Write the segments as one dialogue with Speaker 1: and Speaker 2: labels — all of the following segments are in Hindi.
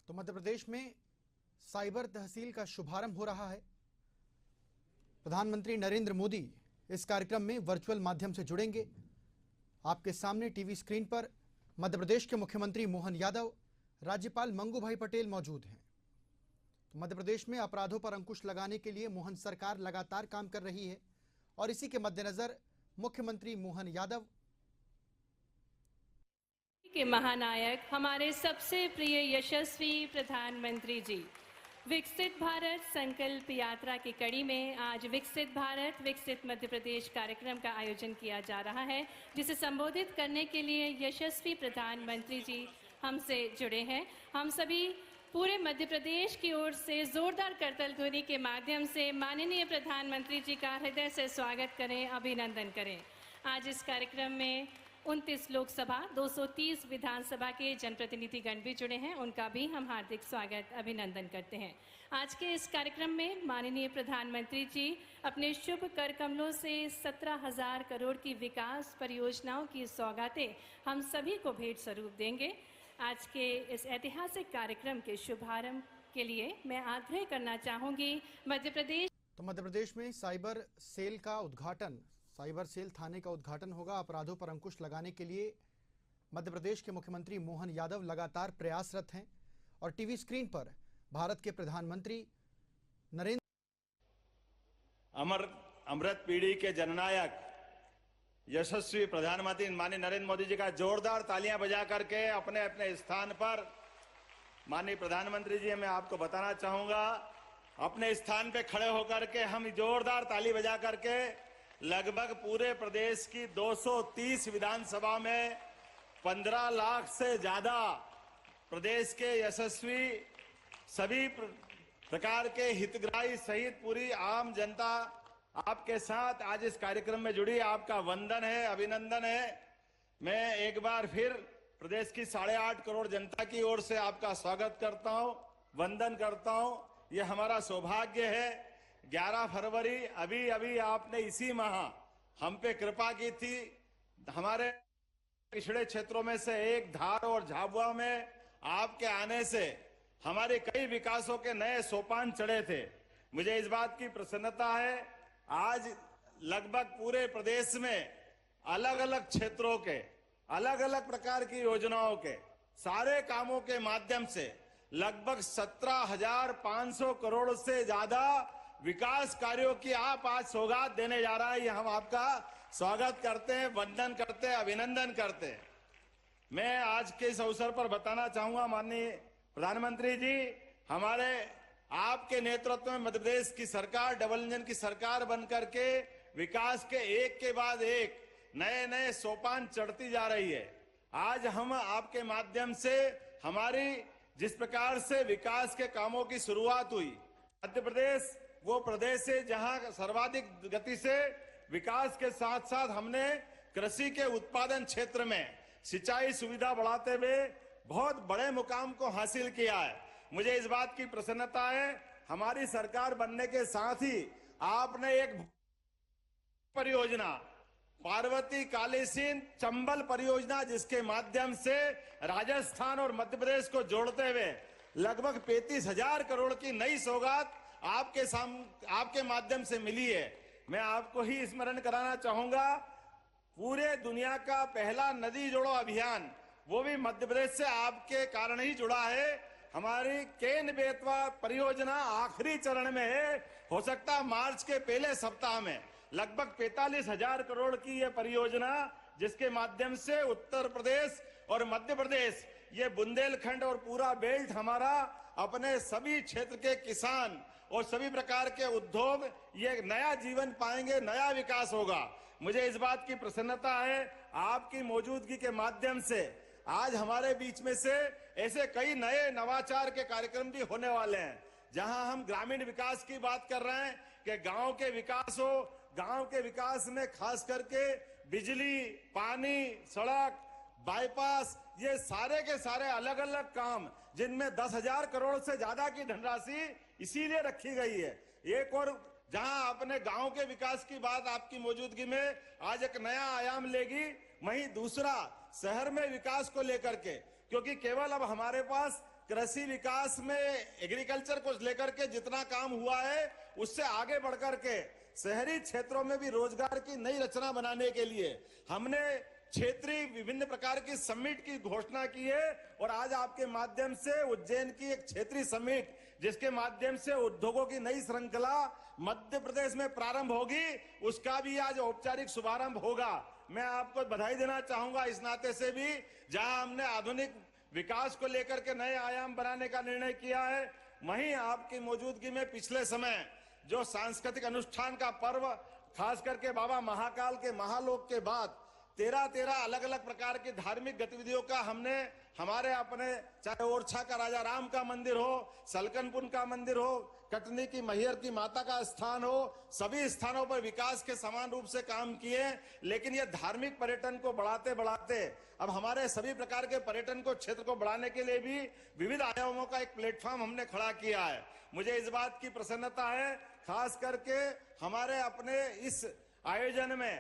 Speaker 1: तो मध्य प्रदेश में साइबर तहसील का शुभारंभ हो रहा है। प्रधानमंत्री नरेंद्र मोदी इस कार्यक्रम में वर्चुअल माध्यम से जुड़ेंगे। आपके सामने टीवी स्क्रीन पर मध्य प्रदेश के मुख्यमंत्री मोहन यादव, राज्यपाल मंगू भाई पटेल मौजूद हैं। तो मध्य प्रदेश में अपराधों पर अंकुश लगाने के लिए मोहन सरकार लगातार काम कर रही है और इसी के मद्देनजर मुख्यमंत्री मोहन यादव
Speaker 2: के महानायक हमारे सबसे प्रिय यशस्वी प्रधानमंत्री जी विकसित भारत संकल्प यात्रा की कड़ी में आज विकसित भारत विकसित मध्य प्रदेश कार्यक्रम का आयोजन किया जा रहा है, जिसे संबोधित करने के लिए यशस्वी प्रधानमंत्री जी हमसे जुड़े हैं। हम सभी पूरे मध्य प्रदेश की ओर से जोरदार करतल ध्वनि के माध्यम से माननीय प्रधानमंत्री जी का हृदय से स्वागत करें, अभिनंदन करें। आज इस कार्यक्रम में 29 लोकसभा 230 विधानसभा के जनप्रतिनिधिगण भी जुड़े हैं, उनका भी हम हार्दिक स्वागत अभिनंदन करते हैं। आज के इस कार्यक्रम में माननीय प्रधानमंत्री जी अपने शुभ कर कमलों से 17,000 करोड़ की विकास परियोजनाओं की सौगातें हम सभी को भेंट स्वरूप देंगे। आज के इस ऐतिहासिक कार्यक्रम के शुभारंभ के लिए मैं आग्रह करना चाहूँगी मध्य प्रदेश
Speaker 1: में साइबर सेल का उद्घाटन, साइबर सेल थाने का उद्घाटन होगा। अपराधों पर अंकुश लगाने के लिए मध्य प्रदेश के मुख्यमंत्री मोहन यादव लगातार प्रयासरत हैं और टीवी स्क्रीन पर भारत के प्रधानमंत्री
Speaker 3: अमृत पीढ़ी के जननायक यशस्वी प्रधानमंत्री माननीय नरेंद्र मोदी जी का जोरदार तालियां बजा करके अपने अपने स्थान पर माननीय प्रधानमंत्री जी, मैं आपको बताना चाहूंगा, अपने स्थान पे खड़े होकर के हम जोरदार ताली बजा करके लगभग पूरे प्रदेश की 230 विधानसभा में 15 लाख से ज्यादा प्रदेश के यशस्वी सभी प्रकार के हितग्राही सहित पूरी आम जनता आपके साथ आज इस कार्यक्रम में जुड़ी। आपका वंदन है, अभिनंदन है। मैं एक बार फिर प्रदेश की 8.5 करोड़ जनता की ओर से आपका स्वागत करता हूं, वंदन करता हूं। ये हमारा सौभाग्य है। 11 फरवरी अभी आपने इसी माह हम पे कृपा की थी। हमारे पिछड़े क्षेत्रों में से एक धार और झाबुआ में आपके आने से हमारे कई विकासों के नए सोपान चढ़े थे। मुझे इस बात की प्रसन्नता है, आज लगभग पूरे प्रदेश में अलग अलग क्षेत्रों के अलग अलग प्रकार की योजनाओं के सारे कामों के माध्यम से लगभग 17,500 करोड़ से ज्यादा विकास कार्यों की आप आज सौगात देने जा रहा है। ये हम आपका स्वागत करते हैं, वंदन करते हैं, अभिनंदन करते हैं। मैं आज के इस अवसर पर बताना चाहूंगा माननीय प्रधानमंत्री जी, हमारे आपके नेतृत्व में मध्य प्रदेश की सरकार डबल इंजन की सरकार बनकर के विकास के एक के बाद एक नए नए सोपान चढ़ती जा रही है। आज हम आपके माध्यम से हमारी जिस प्रकार से विकास के कामों की शुरुआत हुई, मध्य प्रदेश वो प्रदेश है जहां सर्वाधिक गति से विकास के साथ साथ हमने कृषि के उत्पादन क्षेत्र में सिंचाई सुविधा बढ़ाते हुए बहुत बड़े मुकाम को हासिल किया है। मुझे इस बात की प्रसन्नता है, हमारी सरकार बनने के साथ ही आपने एक परियोजना पार्वती कालीसिंध चंबल परियोजना, जिसके माध्यम से राजस्थान और मध्य प्रदेश को जोड़ते हुए लगभग 35,000 करोड़ की नई सौगात आपके माध्यम से मिली है। मैं आपको ही स्मरण कराना चाहूंगा, पूरे दुनिया का पहला नदी जोड़ो अभियान वो भी मध्य प्रदेश से आपके कारण ही जुड़ा है। हमारी केन बेतवा परियोजना आखिरी चरण में है, हो सकता मार्च के पहले सप्ताह में लगभग 45,000 करोड़ की यह परियोजना, जिसके माध्यम से उत्तर प्रदेश और मध्य प्रदेश, ये बुंदेलखंड और पूरा बेल्ट हमारा अपने सभी क्षेत्र के किसान और सभी प्रकार के उद्योग ये नया जीवन पाएंगे, नया विकास होगा। मुझे इस बात की प्रसन्नता है, आपकी मौजूदगी के माध्यम से आज हमारे बीच में से ऐसे कई नए नवाचार के कार्यक्रम भी होने वाले हैं, जहां हम ग्रामीण विकास की बात कर रहे हैं कि गांव के विकास हो। गांव के विकास में खास करके बिजली, पानी, सड़क, बाईपास, ये सारे के सारे अलग अलग काम, जिनमें 10,000 करोड़ से ज्यादा की धनराशि इसीलिए रखी गई है। एक और जहां अपने गांव के विकास की बात आपकी मौजूदगी में आज एक नया आयाम लेगी, वहीं दूसरा शहर में विकास को लेकर के, क्योंकि केवल अब हमारे पास कृषि विकास में एग्रीकल्चर को लेकर के जितना काम हुआ है उससे आगे बढ़कर के शहरी क्षेत्रों में भी रोजगार की नई रचना बनाने के लिए हमने क्षेत्रीय विभिन्न प्रकार की समिट की घोषणा की है और आज आपके माध्यम से उज्जैन की एक क्षेत्रीय समिट जिसके माध्यम से उद्योगों की नई श्रृंखला मध्य प्रदेश में प्रारंभ होगी, उसका भी आज औपचारिक शुभारंभ होगा। मैं आपको बधाई देना चाहूंगा इस नाते से भी, जहां हमने आधुनिक विकास को लेकर के नए आयाम बनाने का निर्णय किया है, वहीं आपकी मौजूदगी में पिछले समय जो सांस्कृतिक अनुष्ठान का पर्व, खास करके बाबा महाकाल के महालोक के बाद 13 अलग अलग प्रकार की धार्मिक गतिविधियों का हमने हमारे अपने, चाहे ओरछा का राजा राम का मंदिर हो, सलकनपुर का मंदिर हो, कटनी की मैहर की माता का स्थान हो, सभी स्थानों पर विकास के समान रूप से काम किए। लेकिन ये धार्मिक पर्यटन को बढ़ाते बढ़ाते अब हमारे सभी प्रकार के पर्यटन को क्षेत्र को बढ़ाने के लिए भी विविध आयामों का एक प्लेटफॉर्म हमने खड़ा किया है। मुझे इस बात की प्रसन्नता है, खास करके हमारे अपने इस आयोजन में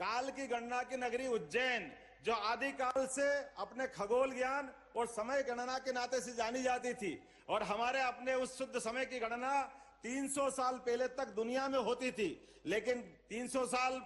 Speaker 3: काल की गणना की नगरी उज्जैन, जो आदिकाल से अपने खगोल ज्ञान और समय गणना के नाते से जानी जाती थी, और हमारे अपने उस शुद्ध समय की गणना 300 साल पहले तक दुनिया में होती थी, लेकिन 300 साल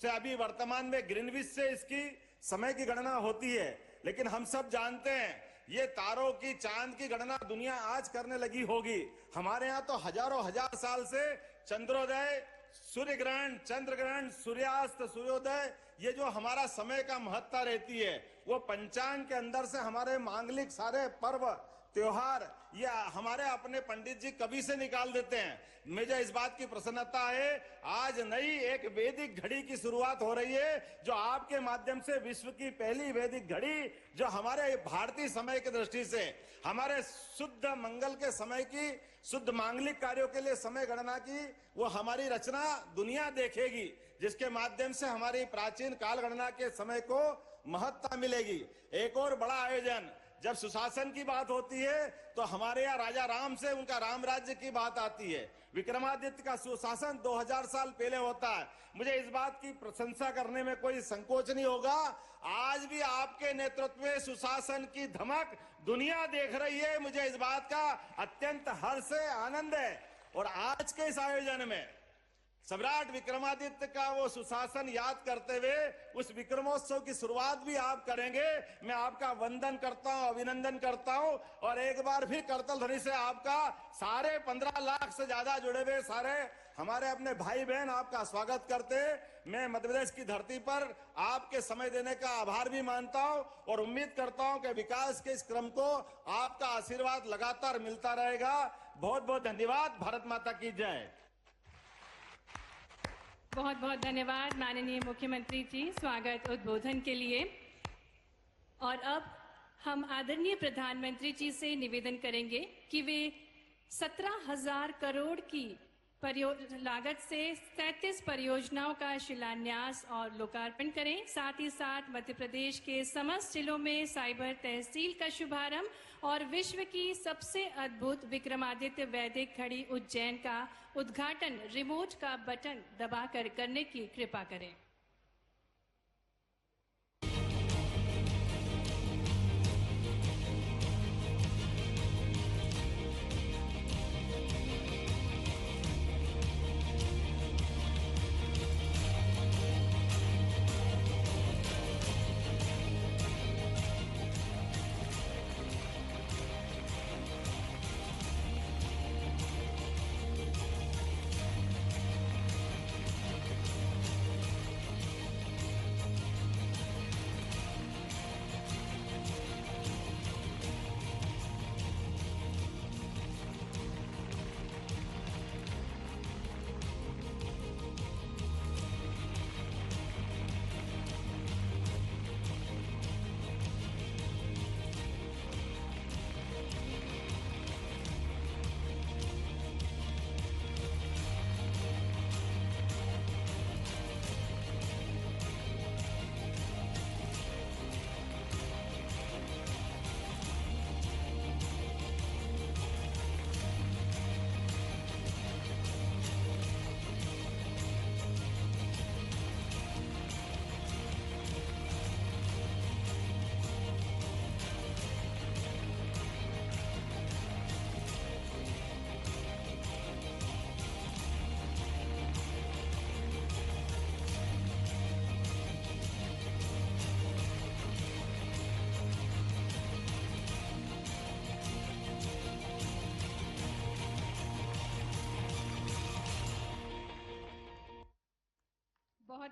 Speaker 3: से अभी वर्तमान में ग्रीनविच से इसकी समय की गणना होती है। लेकिन हम सब जानते हैं ये तारों की, चांद की गणना दुनिया आज करने लगी होगी। हमारे यहाँ तो हजारों हजार साल से चंद्रोदय, सूर्य ग्रहण, चंद्र ग्रहण, सूर्यास्त, सूर्योदय, ये जो हमारा समय का महत्ता रहती है, वो पंचांग के अंदर से हमारे मांगलिक सारे पर्व त्योहार या हमारे अपने पंडित जी कभी से निकाल देते हैं। मुझे इस बात की प्रसन्नता है, आज नई एक वैदिक घड़ी की शुरुआत हो रही है, जो आपके माध्यम से विश्व की पहली वैदिक घड़ी, जो हमारे भारतीय समय की दृष्टि से हमारे शुद्ध मंगल के समय की, शुद्ध मांगलिक कार्यों के लिए समय गणना की, वो हमारी रचना दुनिया देखेगी, जिसके माध्यम से हमारी प्राचीन काल गणना के समय को महत्ता मिलेगी। एक और बड़ा आयोजन, जब सुशासन की बात होती है तो हमारे यहाँ राजा राम से उनका राम राज्य की बात आती है। विक्रमादित्य का सुशासन 2000 साल पहले होता है। मुझे इस बात की प्रशंसा करने में कोई संकोच नहीं होगा, आज भी आपके नेतृत्व में सुशासन की धमक दुनिया देख रही है। मुझे इस बात का अत्यंत हर्ष है, आनंद है। और आज के इस आयोजन में सम्राट विक्रमादित्य का वो सुशासन याद करते हुए उस विक्रमोत्सव की शुरुआत भी आप करेंगे। मैं आपका वंदन करता हूं, अभिनंदन करता हूं, और एक बार भी करतल ध्वनि से आपका सारे 15 लाख से ज्यादा जुड़े हुए सारे हमारे अपने भाई बहन आपका स्वागत करते। मैं मध्य प्रदेश की धरती पर आपके समय देने का आभार भी मानता हूं और उम्मीद करता हूं कि विकास के इस क्रम को आपका आशीर्वाद लगातार मिलता रहेगा। बहुत बहुत धन्यवाद। भारत माता की जय।
Speaker 2: बहुत बहुत धन्यवाद माननीय मुख्यमंत्री जी स्वागत उद्बोधन के लिए। और अब हम आदरणीय प्रधानमंत्री जी से निवेदन करेंगे कि वे 17,000 करोड़ की लागत से 37 परियोजनाओं का शिलान्यास और लोकार्पण करें। साथ ही साथ मध्य प्रदेश के समस्त जिलों में साइबर तहसील का शुभारंभ और विश्व की सबसे अद्भुत विक्रमादित्य वैदिक घड़ी उज्जैन का उद्घाटन रिमोट का बटन दबाकर करने की कृपा करें।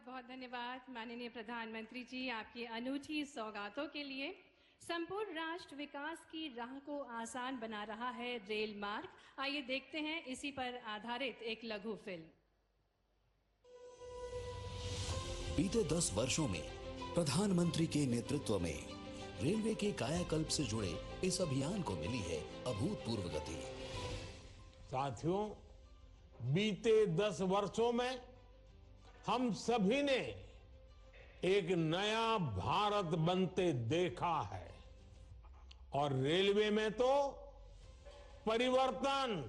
Speaker 2: बहुत धन्यवाद माननीय प्रधानमंत्री जी आपकी अनूठी सौगातों के लिए। संपूर्ण राष्ट्र विकास की राह को आसान बना रहा है रेल मार्ग। आइए देखते हैं इसी पर आधारित एक लघु फिल्म।
Speaker 4: बीते 10 वर्षों में प्रधानमंत्री के नेतृत्व में रेलवे के कायाकल्प से जुड़े इस अभियान को मिली है अभूतपूर्व गति।
Speaker 5: साथियों, बीते 10 वर्षों में हम सभी ने एक नया भारत बनते देखा है और रेलवे में तो परिवर्तन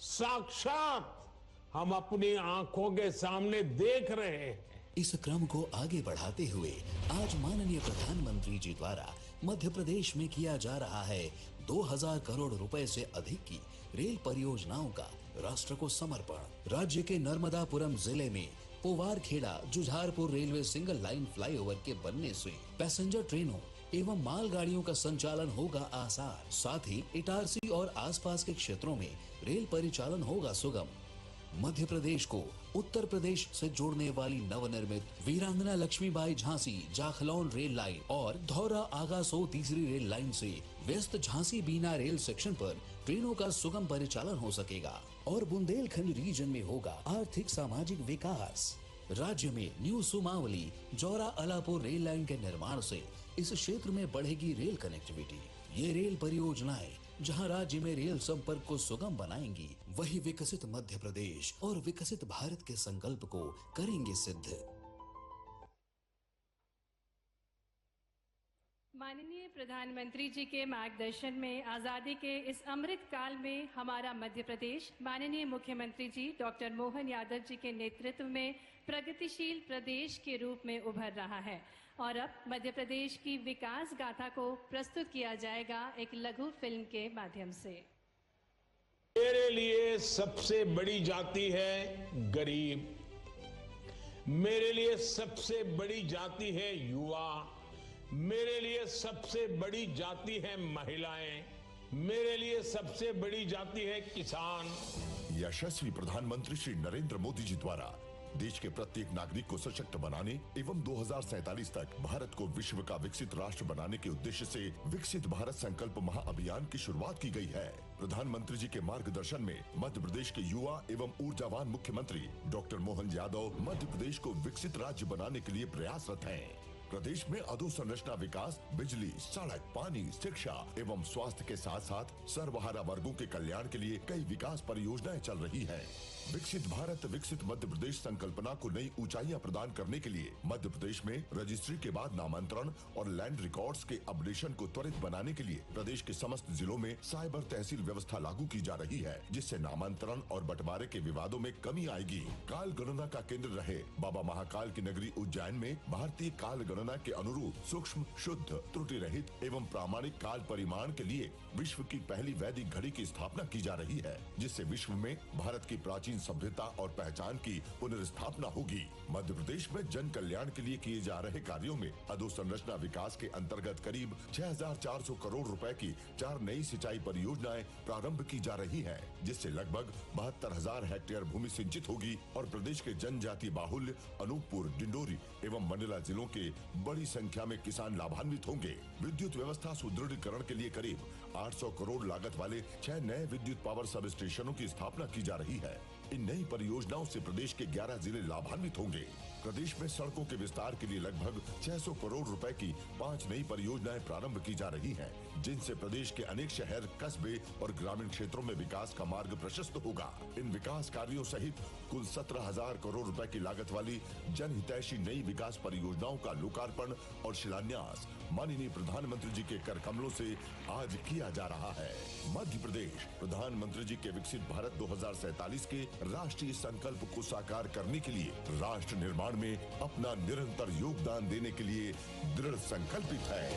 Speaker 5: साक्षात हम अपनी आंखों के सामने देख रहे हैं।
Speaker 4: इस क्रम को आगे बढ़ाते हुए आज माननीय प्रधानमंत्री जी द्वारा मध्य प्रदेश में किया जा रहा है 2000 करोड़ रुपए से अधिक की रेल परियोजनाओं का राष्ट्र को समर्पण। राज्य के नर्मदापुरम जिले में Powarkheda Jujharpur railway single line flyover के बनने से पैसेंजर ट्रेनों एवं मालगाड़ियों का संचालन होगा आसान। साथ ही इटारसी और आसपास के क्षेत्रों में रेल परिचालन होगा सुगम। मध्य प्रदेश को उत्तर प्रदेश से जोड़ने वाली नवनिर्मित वीरांगना लक्ष्मीबाई झांसी जाखलौन रेल लाइन और धौरा आगासो तीसरी रेल लाइन से व्यस्त झांसी बीना रेल सेक्शन पर ट्रेनों का सुगम परिचालन हो सकेगा और बुंदेलखंड रीजन में होगा आर्थिक सामाजिक विकास। राज्य में new Sumawali Joura Alapur rail line के निर्माण से इस क्षेत्र में बढ़ेगी रेल कनेक्टिविटी। ये रेल परियोजनाएं जहां राज्य में रेल संपर्क को सुगम बनाएंगी, वही विकसित मध्य प्रदेश और विकसित भारत के संकल्प को करेंगे सिद्ध।
Speaker 2: माननीय प्रधानमंत्री जी के मार्गदर्शन में आज़ादी के इस अमृत काल में हमारा मध्य प्रदेश माननीय मुख्यमंत्री जी डॉक्टर मोहन यादव जी के नेतृत्व में प्रगतिशील प्रदेश के रूप में उभर रहा है। और अब मध्य प्रदेश की विकास गाथा को प्रस्तुत किया जाएगा एक लघु फिल्म के माध्यम से।
Speaker 5: मेरे लिए सबसे बड़ी जाति है गरीब, मेरे लिए सबसे बड़ी जाति है युवा, मेरे लिए सबसे बड़ी जाति है महिलाएं, मेरे लिए सबसे बड़ी जाति है किसान।
Speaker 6: यशस्वी प्रधानमंत्री श्री नरेंद्र मोदी जी द्वारा देश के प्रत्येक नागरिक को सशक्त बनाने एवं 2047 तक भारत को विश्व का विकसित राष्ट्र बनाने के उद्देश्य से विकसित भारत संकल्प महाअभियान की शुरुआत की गई है। प्रधानमंत्री जी के मार्गदर्शन में मध्य प्रदेश के युवा एवं ऊर्जावान मुख्यमंत्री डॉक्टर मोहन यादव मध्य प्रदेश को विकसित राज्य बनाने के लिए प्रयासरत हैं। प्रदेश में अधोसंरचना विकास, बिजली, सड़क, पानी, शिक्षा एवं स्वास्थ्य के साथ साथ सर्वहारा वर्गों के कल्याण के लिए कई विकास परियोजनाएं चल रही हैं। विकसित भारत विकसित मध्य प्रदेश संकल्पना को नई ऊंचाइयां प्रदान करने के लिए मध्य प्रदेश में रजिस्ट्री के बाद नामांतरण और लैंड रिकॉर्ड्स के अपडेशन को त्वरित बनाने के लिए प्रदेश के समस्त जिलों में साइबर तहसील व्यवस्था लागू की जा रही है, जिससे नामांतरण और बंटवारे के विवादों में कमी आएगी। काल गणना का केंद्र रहे बाबा महाकाल की नगरी उज्जैन में भारतीय काल गणना के अनुरूप सूक्ष्म, शुद्ध, त्रुटि रहित एवं प्रामाणिक काल परिमाण के लिए विश्व की पहली वैदिक घड़ी की स्थापना की जा रही है, जिससे विश्व में भारत की प्राचीन सभ्यता और पहचान की पुनर्स्थापना होगी। मध्य प्रदेश में जन कल्याण के लिए किए जा रहे कार्यों में अधोसंरचना विकास के अंतर्गत करीब 6400 करोड़ रुपए की 4 नई सिंचाई परियोजनाएं प्रारंभ की जा रही हैं, जिससे लगभग 72,000 हेक्टेयर भूमि सिंचित होगी और प्रदेश के जनजातीय बाहुल्य अनूपपुर, डिंडोरी एवं मंडला जिलों के बड़ी संख्या में किसान लाभान्वित होंगे। विद्युत व्यवस्था सुदृढ़ीकरण के लिए करीब 800 करोड़ लागत वाले 6 नए विद्युत पावर सब स्टेशनों की स्थापना की जा रही है। इन नई परियोजनाओं से प्रदेश के 11 जिले लाभान्वित होंगे। प्रदेश में सड़कों के विस्तार के लिए लगभग 600 करोड़ रुपए की 5 नई परियोजनाएं प्रारंभ की जा रही हैं, जिनसे प्रदेश के अनेक शहर, कस्बे और ग्रामीण क्षेत्रों में विकास का मार्ग प्रशस्त होगा। इन विकास कार्यों सहित कुल 17,000 करोड़ रुपए की लागत वाली जनहितैषी नई विकास परियोजनाओं का लोकार्पण और शिलान्यास माननीय प्रधानमंत्री जी के कर कमलों से आज किया जा रहा है। मध्य प्रदेश प्रधानमंत्री जी के विकसित भारत 2047 के राष्ट्रीय संकल्प को साकार करने के लिए राष्ट्र निर्माण में अपना निरंतर योगदान देने के लिए दृढ़ संकल्पित है।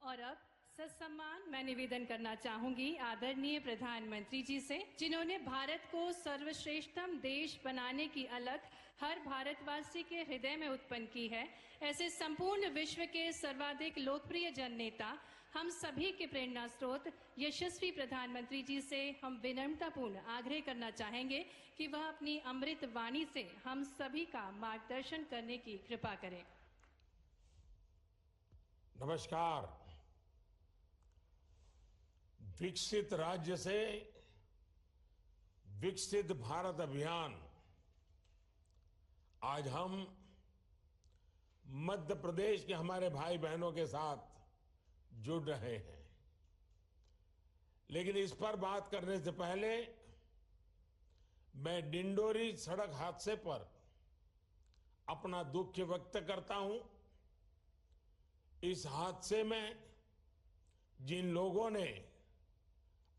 Speaker 2: और अब सत्सम्मान मैं निवेदन करना चाहूंगी आदरणीय प्रधानमंत्री जी से, जिन्होंने भारत को सर्वश्रेष्ठतम देश बनाने की अलख हर भारतवासी के हृदय में उत्पन्न की है, ऐसे संपूर्ण विश्व के सर्वाधिक लोकप्रिय जन नेता, हम सभी के प्रेरणा स्रोत यशस्वी प्रधानमंत्री जी से हम विनम्रतापूर्ण आग्रह करना चाहेंगे कि वह अपनी अमृत वाणी से हम सभी का मार्गदर्शन करने की कृपा करें।
Speaker 5: नमस्कार। विकसित राज्य से विकसित भारत अभियान आज हम मध्य प्रदेश के हमारे भाई बहनों के साथ जुड़ रहे हैं। लेकिन इस पर बात करने से पहले मैं डिंडोरी सड़क हादसे पर अपना दुख व्यक्त करता हूं। इस हादसे में जिन लोगों ने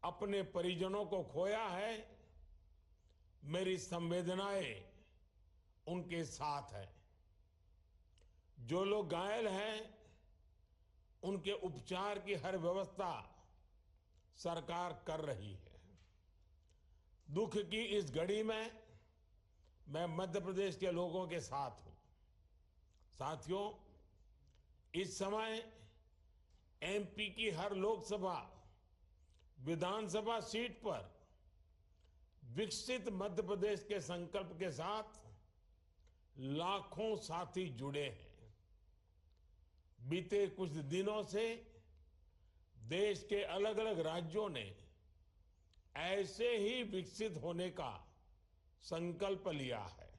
Speaker 5: अपने परिजनों को खोया है, मेरी संवेदनाएं उनके साथ है। जो लोग घायल हैं, उनके उपचार की हर व्यवस्था सरकार कर रही है। दुख की इस घड़ी में मैं मध्य प्रदेश के लोगों के साथ हूं। साथियों, इस समय एमपी की हर लोकसभा विधानसभा सीट पर विकसित मध्य प्रदेश के संकल्प के साथ लाखों साथी जुड़े हैं। बीते कुछ दिनों से देश के अलग अलग राज्यों ने ऐसे ही विकसित होने का संकल्प लिया है,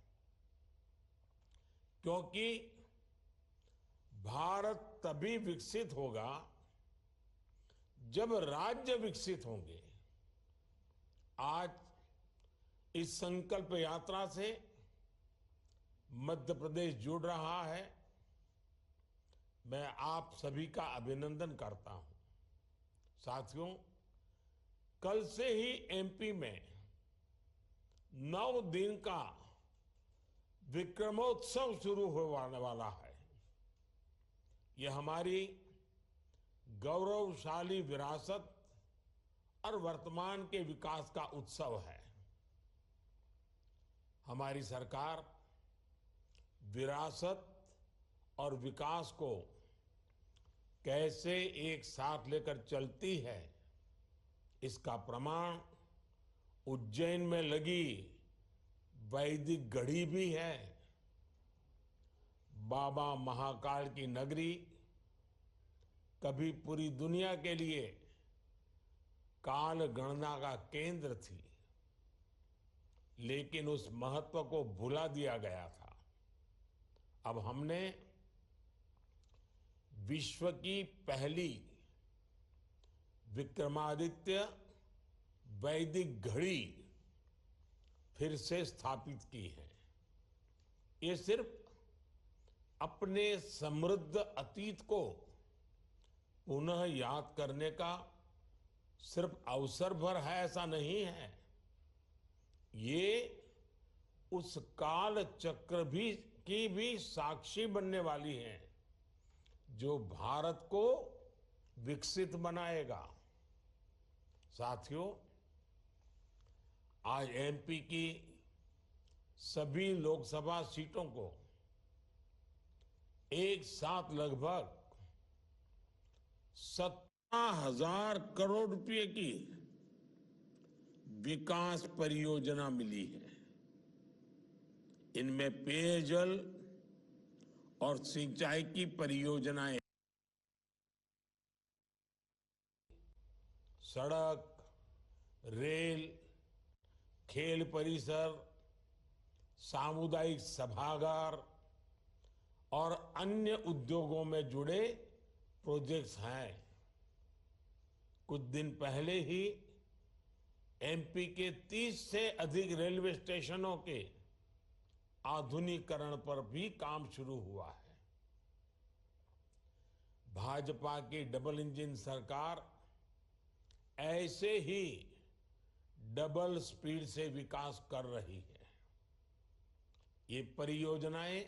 Speaker 5: क्योंकि भारत तभी विकसित होगा जब राज्य विकसित होंगे। आज इस संकल्प यात्रा से मध्य प्रदेश जुड़ रहा है। मैं आप सभी का अभिनंदन करता हूं। साथियों, कल से ही एमपी में 9 दिन का विक्रमोत्सव शुरू होने वाला है। यह हमारी गौरवशाली विरासत और वर्तमान के विकास का उत्सव है। हमारी सरकार विरासत और विकास को कैसे एक साथ लेकर चलती है, इसका प्रमाण उज्जैन में लगी वैदिक घड़ी भी है। बाबा महाकाल की नगरी कभी पूरी दुनिया के लिए काल गणना का केंद्र थी, लेकिन उस महत्व को भुला दिया गया था। अब हमने विश्व की पहली विक्रमादित्य वैदिक घड़ी फिर से स्थापित की है। ये सिर्फ अपने समृद्ध अतीत को पुनः याद करने का सिर्फ अवसर भर है, ऐसा नहीं है। ये उस काल चक्र की भी साक्षी बनने वाली है जो भारत को विकसित बनाएगा। साथियों, आज एमपी की सभी लोकसभा सीटों को एक साथ लगभग 17,000 करोड़ रुपए की विकास परियोजना मिली है। इनमें पेयजल और सिंचाई की परियोजनाएं, सड़क, रेल, खेल परिसर, सामुदायिक सभागार और अन्य उद्योगों में जुड़े प्रोजेक्ट्स हैं। कुछ दिन पहले ही एमपी के 30 से अधिक रेलवे स्टेशनों के आधुनिकीकरण पर भी काम शुरू हुआ है। भाजपा की डबल इंजन सरकार ऐसे ही डबल स्पीड से विकास कर रही है। ये परियोजनाएं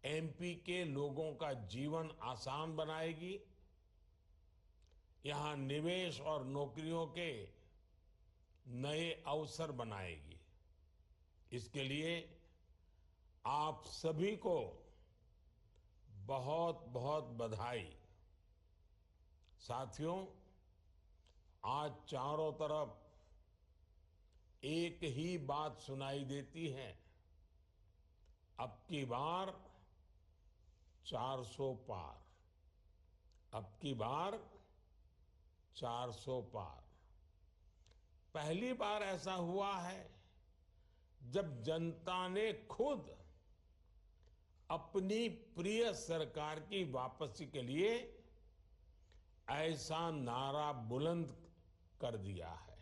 Speaker 5: एमपी के लोगों का जीवन आसान बनाएगी, यहां निवेश और नौकरियों के नए अवसर बनाएगी। इसके लिए आप सभी को बहुत बहुत बधाई। साथियों, आज चारों तरफ एक ही बात सुनाई देती है, अब की बार 400 पार, अब की बार 400 पार। पहली बार ऐसा हुआ है जब जनता ने खुद अपनी प्रिय सरकार की वापसी के लिए ऐसा नारा बुलंद कर दिया है।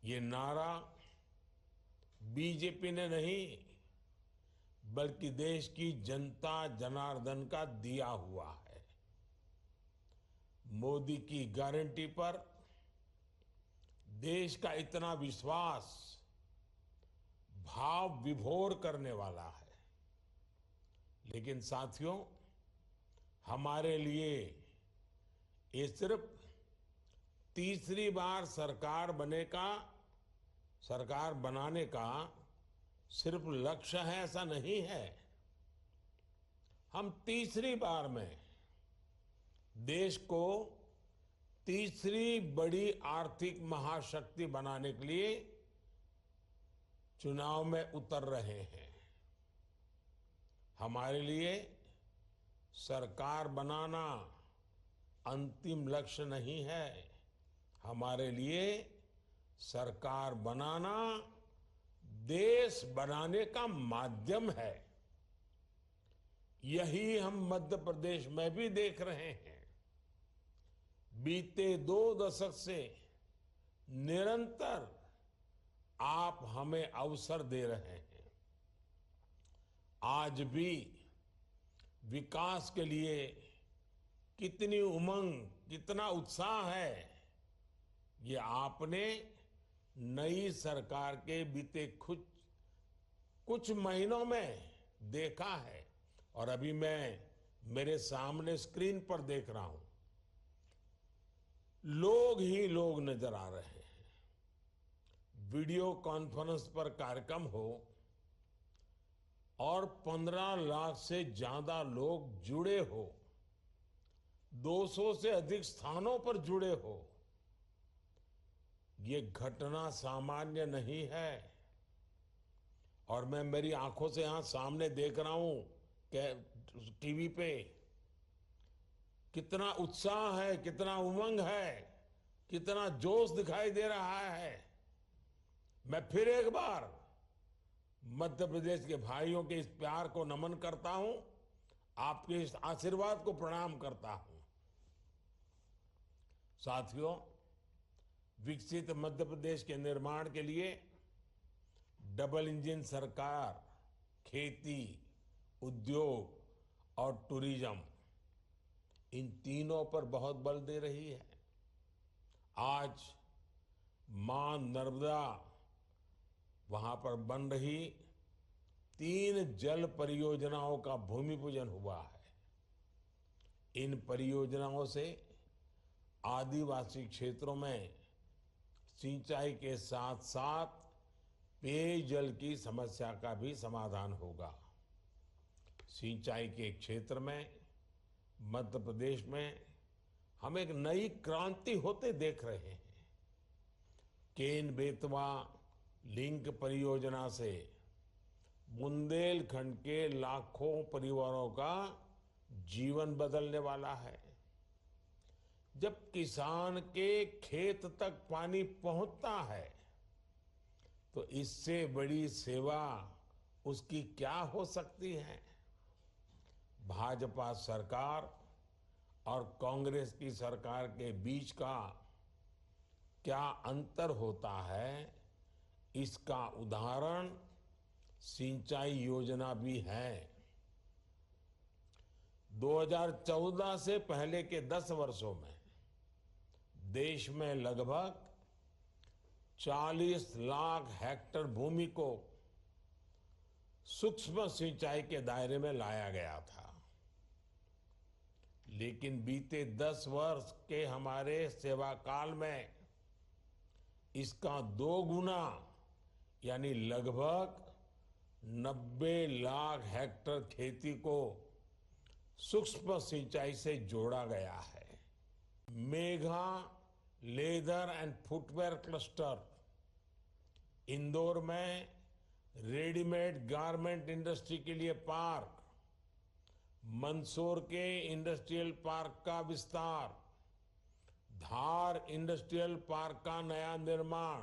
Speaker 5: ये नारा बीजेपी ने नहीं, बल्कि देश की जनता जनार्दन का दिया हुआ है। मोदी की गारंटी पर देश का इतना विश्वास भाव विभोर करने वाला है। लेकिन साथियों, हमारे लिए ये सिर्फ तीसरी बार सरकार बनाने का सिर्फ लक्ष्य है, ऐसा नहीं है। हम तीसरी बार में देश को तीसरी बड़ी आर्थिक महाशक्ति बनाने के लिए चुनाव में उतर रहे हैं। हमारे लिए सरकार बनाना अंतिम लक्ष्य नहीं है, हमारे लिए सरकार बनाना देश बनाने का माध्यम है। यही हम मध्य प्रदेश में भी देख रहे हैं। बीते 2 दशक से निरंतर आप हमें अवसर दे रहे हैं। आज भी विकास के लिए कितनी उमंग, कितना उत्साह है, ये आपने नई सरकार के बीते कुछ महीनों में देखा है। और अभी मैं मेरे सामने स्क्रीन पर देख रहा हूं, लोग ही लोग नजर आ रहे हैं। वीडियो कॉन्फ्रेंस पर कार्यक्रम हो और 15 लाख से ज्यादा लोग जुड़े हो, 200 से अधिक स्थानों पर जुड़े हो, ये घटना सामान्य नहीं है। और मैं मेरी आंखों से यहां सामने देख रहा हूं कि टीवी पे कितना उत्साह है, कितना उमंग है, कितना जोश दिखाई दे रहा है। मैं फिर एक बार मध्य प्रदेश के भाइयों के इस प्यार को नमन करता हूं, आपके इस आशीर्वाद को प्रणाम करता हूं। साथियों, विकसित मध्य प्रदेश के निर्माण के लिए डबल इंजन सरकार खेती, उद्योग और टूरिज्म, इन तीनों पर बहुत बल दे रही है। आज मां नर्मदा, वहां पर बन रही 3 जल परियोजनाओं का भूमि पूजन हुआ है। इन परियोजनाओं से आदिवासी क्षेत्रों में सिंचाई के साथ साथ पेयजल की समस्या का भी समाधान होगा। सिंचाई के क्षेत्र में मध्य प्रदेश में हम एक नई क्रांति होते देख रहे हैं। केन बेतवा लिंक परियोजना से बुंदेलखंड के लाखों परिवारों का जीवन बदलने वाला है। जब किसान के खेत तक पानी पहुंचता है तो इससे बड़ी सेवा उसकी क्या हो सकती है। भाजपा सरकार और कांग्रेस की सरकार के बीच का क्या अंतर होता है, इसका उदाहरण सिंचाई योजना भी है। 2014 से पहले के 10 वर्षों में देश में लगभग 40 लाख हेक्टेयर भूमि को सूक्ष्म सिंचाई के दायरे में लाया गया था। लेकिन बीते 10 वर्ष के हमारे सेवा काल में इसका 2 गुना यानी लगभग 90 लाख हेक्टेयर खेती को सूक्ष्म सिंचाई से जोड़ा गया है। Megha leather and footwear cluster Indore में रेडीमेड गारमेंट इंडस्ट्री के लिए पार्क, मंदसौर के इंडस्ट्रियल पार्क का विस्तार, धार इंडस्ट्रियल पार्क का नया निर्माण,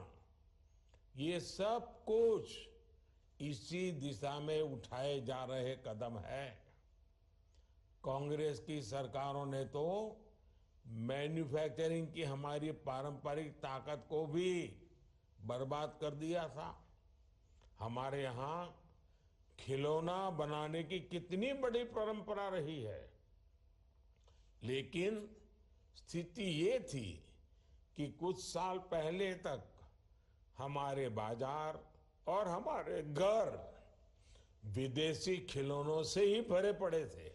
Speaker 5: ये सब कुछ इसी दिशा में उठाए जा रहे कदम है। कांग्रेस की सरकारों ने तो मैन्युफैक्चरिंग की हमारी पारंपरिक ताकत को भी बर्बाद कर दिया था। हमारे यहाँ खिलौना बनाने की कितनी बड़ी परंपरा रही है, लेकिन स्थिति ये थी कि कुछ साल पहले तक हमारे बाजार और हमारे घर विदेशी खिलौनों से ही भरे पड़े थे।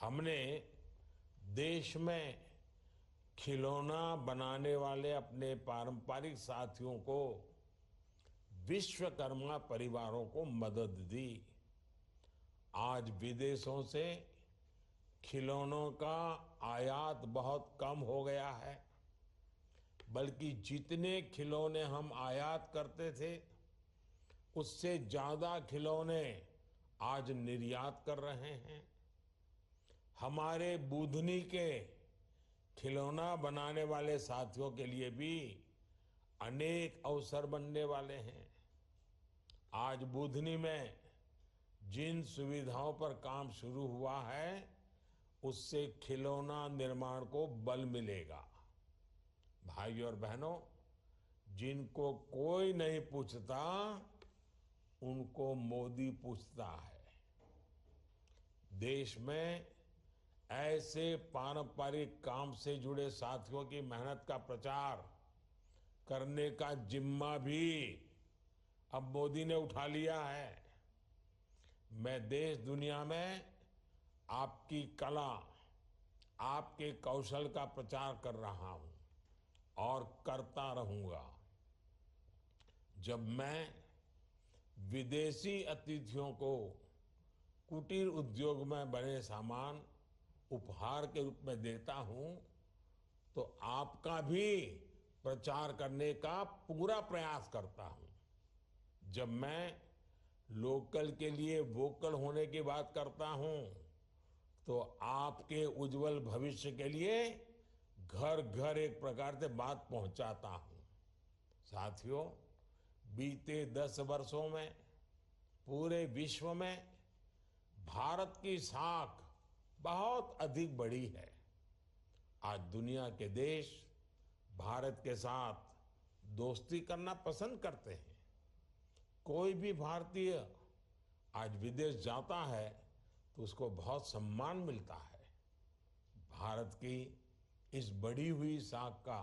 Speaker 5: हमने देश में खिलौना बनाने वाले अपने पारंपरिक साथियों को, विश्वकर्मा परिवारों को मदद दी। आज विदेशों से खिलौनों का आयात बहुत कम हो गया है, बल्कि जितने खिलौने हम आयात करते थे उससे ज्यादा खिलौने आज निर्यात कर रहे हैं। हमारे बुधनी के खिलौना बनाने वाले साथियों के लिए भी अनेक अवसर बनने वाले हैं। आज बुधनी में जिन सुविधाओं पर काम शुरू हुआ है उससे खिलौना निर्माण को बल मिलेगा। भाइयों और बहनों, जिनको कोई नहीं पूछता उनको मोदी पूछता है। देश में ऐसे पारंपरिक काम से जुड़े साथियों की मेहनत का प्रचार करने का जिम्मा भी अब मोदी ने उठा लिया है। मैं देश दुनिया में आपकी कला, आपके कौशल का प्रचार कर रहा हूं और करता रहूंगा। जब मैं विदेशी अतिथियों को कुटीर उद्योग में बने सामान उपहार के रूप में देता हूं तो आपका भी प्रचार करने का पूरा प्रयास करता हूं। जब मैं लोकल के लिए वोकल होने की बात करता हूं तो आपके उज्जवल भविष्य के लिए घर घर एक प्रकार से बात पहुंचाता हूं। साथियों, बीते 10 वर्षों में पूरे विश्व में भारत की साख बहुत अधिक बढ़ी है। आज दुनिया के देश भारत के साथ दोस्ती करना पसंद करते हैं। कोई भी भारतीय आज विदेश जाता है तो उसको बहुत सम्मान मिलता है। भारत की इस बढ़ी हुई साख का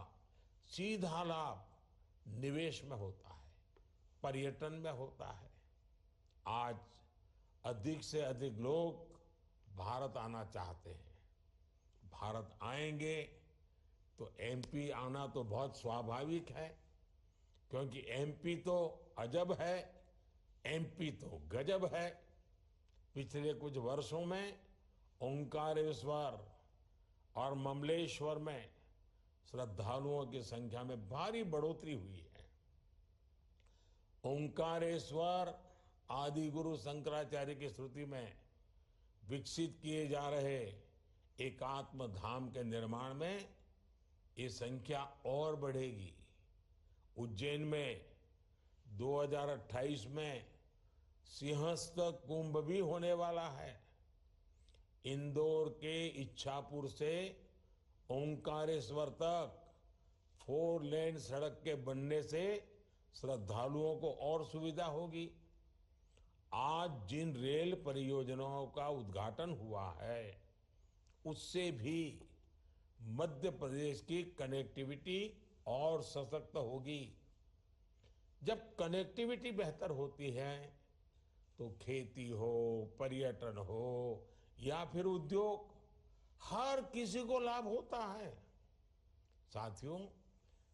Speaker 5: सीधा लाभ निवेश में होता है, पर्यटन में होता है। आज अधिक से अधिक लोग भारत आना चाहते हैं। भारत आएंगे तो एमपी आना तो बहुत स्वाभाविक है, क्योंकि एमपी तो अजब है, एमपी तो गजब है। पिछले कुछ वर्षों में ओंकारेश्वर और ममलेश्वर में श्रद्धालुओं की संख्या में भारी बढ़ोतरी हुई है। ओंकारेश्वर आदि गुरु शंकराचार्य की स्मृति में विकसित किए जा रहे एकात्म धाम के निर्माण में ये संख्या और बढ़ेगी। उज्जैन में 2028 में सिंहस्थ कुंभ भी होने वाला है। इंदौर के इच्छापुर से ओंकारेश्वर तक 4 लेन सड़क के बनने से श्रद्धालुओं को और सुविधा होगी। आज जिन रेल परियोजनाओं का उद्घाटन हुआ है उससे भी मध्य प्रदेश की कनेक्टिविटी और सशक्त होगी। जब कनेक्टिविटी बेहतर होती है तो खेती हो, पर्यटन हो या फिर उद्योग, हर किसी को लाभ होता है। साथियों,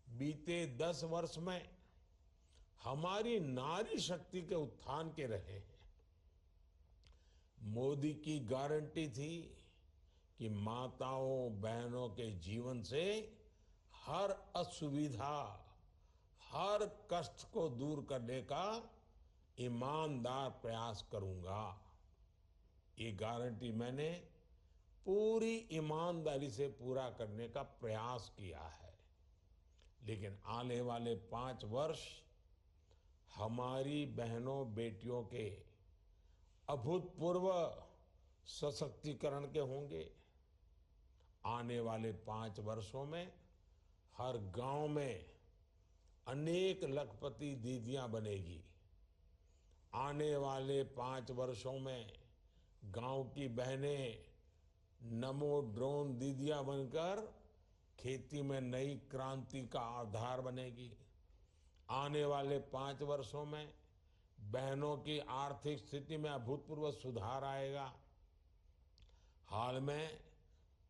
Speaker 5: बीते 10 वर्ष में हमारी नारी शक्ति के उत्थान के रहे हैं। मोदी की गारंटी थी कि माताओं बहनों के जीवन से हर असुविधा, हर कष्ट को दूर करने का ईमानदार प्रयास करूंगा। ये गारंटी मैंने पूरी ईमानदारी से पूरा करने का प्रयास किया है। लेकिन आने वाले 5 वर्ष हमारी बहनों बेटियों के अभूतपूर्व सशक्तिकरण के होंगे। आने वाले 5 वर्षों में हर गांव में अनेक लखपति दीदियां बनेगी। आने वाले 5 वर्षों में गांव की बहनें नमो ड्रोन दीदियां बनकर खेती में नई क्रांति का आधार बनेगी। आने वाले 5 वर्षों में बहनों की आर्थिक स्थिति में अभूतपूर्व सुधार आएगा। हाल में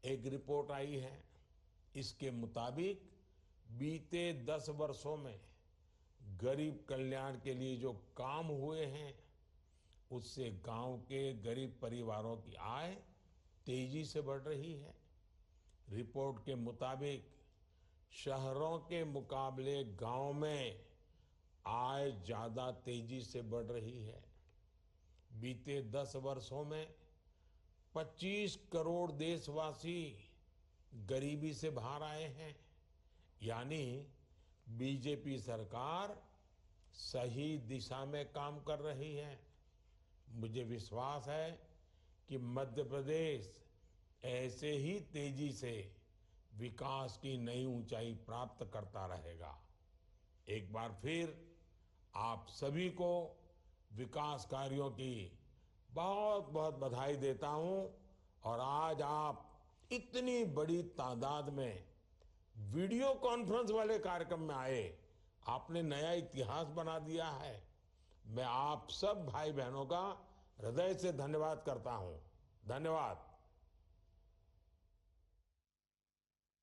Speaker 5: एक रिपोर्ट आई है, इसके मुताबिक बीते 10 वर्षों में गरीब कल्याण के लिए जो काम हुए हैं, उससे गांव के गरीब परिवारों की आय तेजी से बढ़ रही है। रिपोर्ट के मुताबिक शहरों के मुकाबले गांव में आय ज्यादा तेजी से बढ़ रही है। बीते 10 वर्षों में 25 करोड़ देशवासी गरीबी से बाहर आए हैं। यानी बीजेपी सरकार सही दिशा में काम कर रही है। मुझे विश्वास है कि मध्य प्रदेश ऐसे ही तेजी से विकास की नई ऊंचाई प्राप्त करता रहेगा। एक बार फिर आप सभी को विकास कार्यों की बहुत बहुत बधाई देता हूं। और आज आप इतनी बड़ी तादाद में वीडियो कॉन्फ्रेंस वाले कार्यक्रम में आए, आपने नया इतिहास बना दिया है। मैं आप सब भाई बहनों का हृदय से धन्यवाद करता हूं। धन्यवाद।